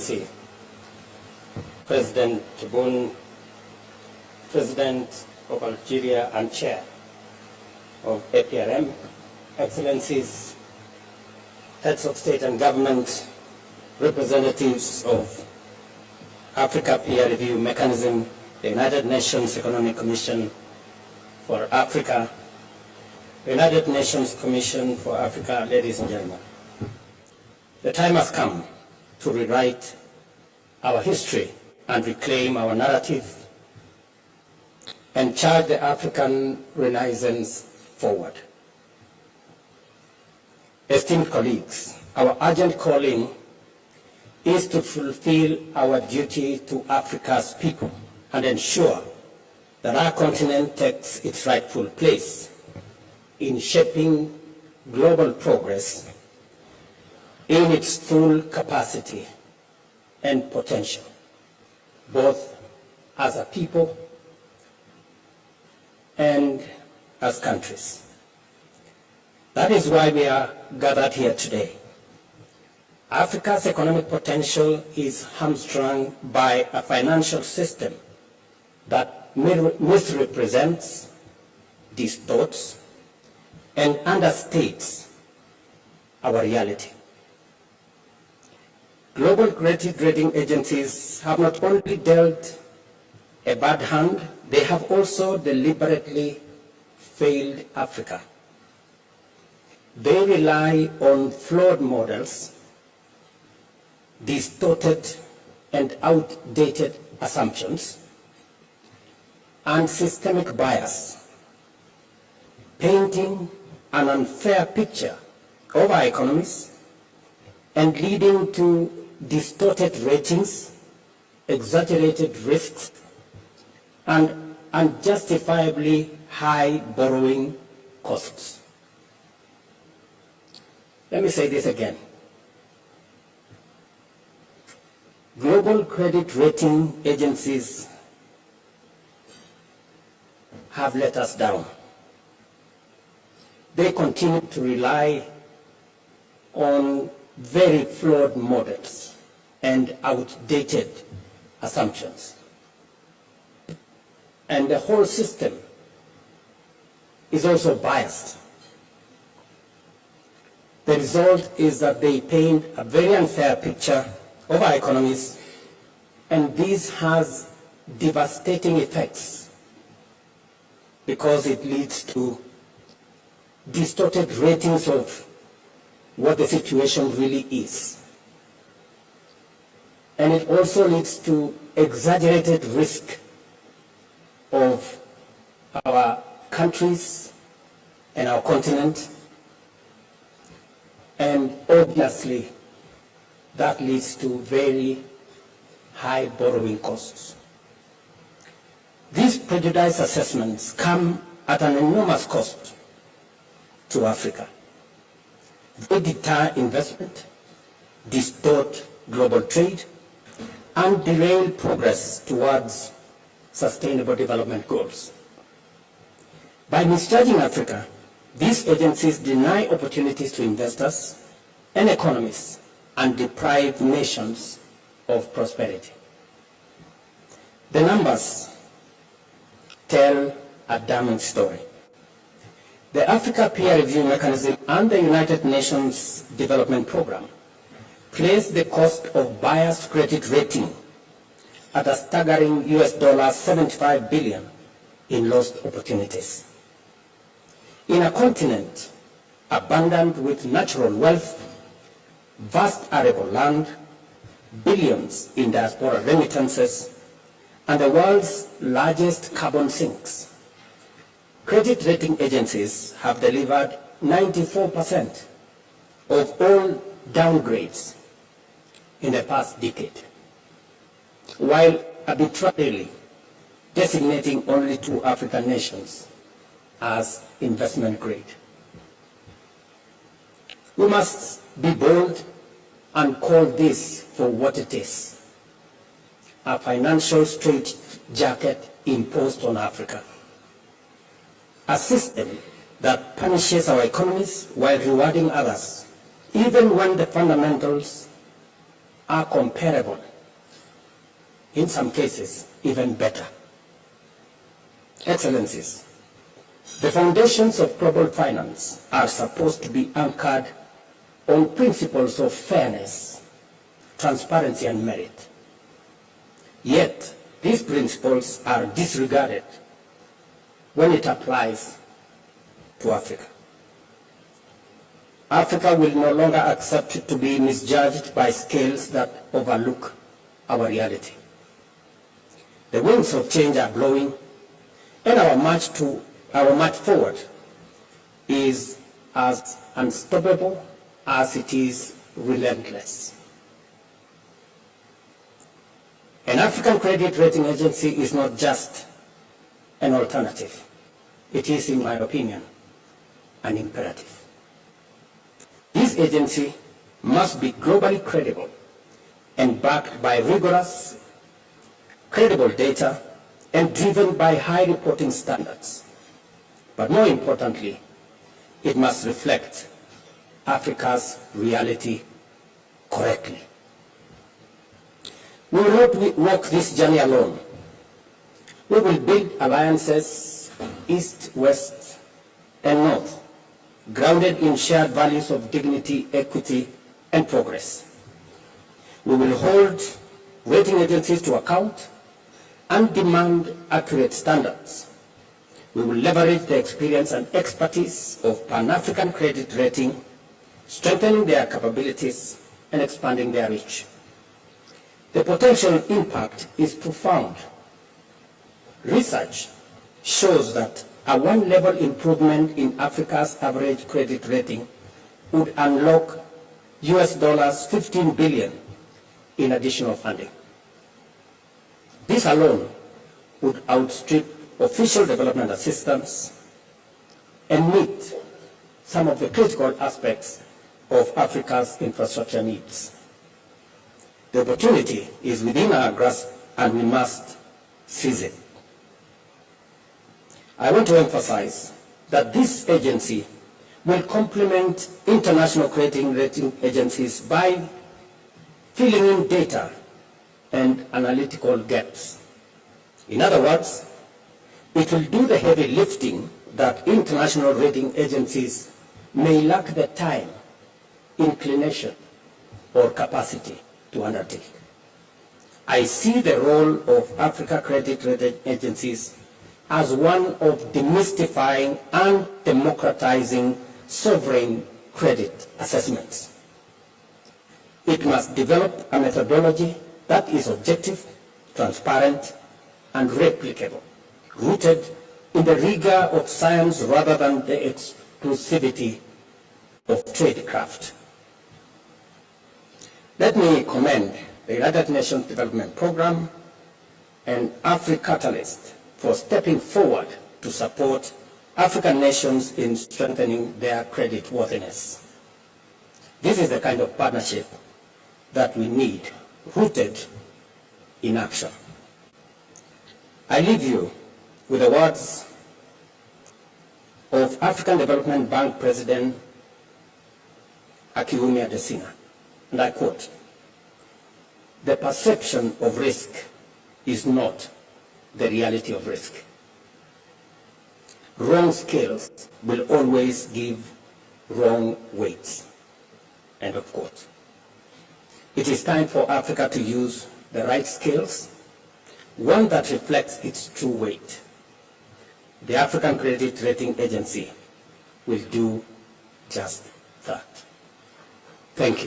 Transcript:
Excellency, President Tebboune, President of Algeria and Chair of APRM, Excellencies, Heads of State and Government, representatives of Africa Peer Review Mechanism, the United Nations Economic Commission for Africa, the United Nations Commission for Africa, ladies and gentlemen. The time has come to rewrite our history and reclaim our narrative and charge the African Renaissance forward. Esteemed colleagues, our urgent calling is to fulfill our duty to Africa's people and ensure that our continent takes its rightful place in shaping global progress in its full capacity and potential, both as a people and as countries. That is why we are gathered here today. Africa's economic potential is hamstrung by a financial system that misrepresents, distorts, and understates our reality. Global credit rating agencies have not only dealt a bad hand, they have also deliberately failed Africa. They rely on flawed models, distorted and outdated assumptions, and systemic bias, painting an unfair picture of our economies and leading to distorted ratings, exaggerated risks, and unjustifiably high borrowing costs. Let me say this again. Global credit rating agencies have let us down. They continue to rely on very flawed models and outdated assumptions. And the whole system is also biased. The result is that they paint a very unfair picture of our economies, and this has devastating effects because it leads to distorted ratings of what the situation really is. And it also leads to exaggerated risk of our countries and our continent, and obviously that leads to very high borrowing costs. These prejudice assessments come at an enormous cost to Africa. They deter investment, distort global trade, and derail progress towards sustainable development goals. By misjudging Africa, these agencies deny opportunities to investors and economies and deprive nations of prosperity. The numbers tell a damning story. The Africa Peer Review Mechanism and the United Nations Development Program place the cost of biased credit rating at a staggering $75 billion in lost opportunities. In a continent abundant with natural wealth, vast arable land, billions in diaspora remittances, and the world's largest carbon sinks, credit rating agencies have delivered 94% of all downgrades in the past decade, while arbitrarily designating only 2 African nations as investment grade. We must be bold and call this for what it is: a financial straitjacket imposed on Africa. A system that punishes our economies while rewarding others, even when the fundamentals are comparable, in some cases even better. Excellencies, the foundations of global finance are supposed to be anchored on principles of fairness, transparency, and merit. Yet, these principles are disregarded when it applies to Africa. Africa will no longer accept to be misjudged by scales that overlook our reality. The winds of change are blowing, and our march forward is as unstoppable as it is relentless. An African credit rating agency is not just an alternative. It is, in my opinion, an imperative. This agency must be globally credible and backed by rigorous, credible data and driven by high reporting standards. But more importantly, it must reflect Africa's reality correctly. We will not walk this journey alone. We will build alliances east, west, and north, grounded in shared values of dignity, equity, and progress. We will hold rating agencies to account and demand accurate standards. We will leverage the experience and expertise of Pan-African credit rating, strengthening their capabilities and expanding their reach. The potential impact is profound. Research shows that a one-level improvement in Africa's average credit rating would unlock US $15 billion in additional funding. This alone would outstrip official development assistance and meet some of the critical aspects of Africa's infrastructure needs. The opportunity is within our grasp and we must seize it. I want to emphasize that this agency will complement international credit rating agencies by filling in data and analytical gaps. In other words, it will do the heavy lifting that international rating agencies may lack the time, inclination, or capacity to undertake. I see the role of Africa credit rating agencies as one of demystifying and democratizing sovereign credit assessments. It must develop a methodology that is objective, transparent, and replicable, rooted in the rigor of science rather than the exclusivity of tradecraft. Let me commend the United Nations Development Programme and AfriCatalyst for stepping forward to support African nations in strengthening their credit worthiness. This is the kind of partnership that we need, rooted in action. I leave you with the words of African Development Bank President Akiwumi Adesina, and I quote, "The perception of risk is not the reality of risk. Wrong scales will always give wrong weights." End of quote. It is time for Africa to use the right scales, one that reflects its true weight. The African Credit Rating Agency will do just that. Thank you.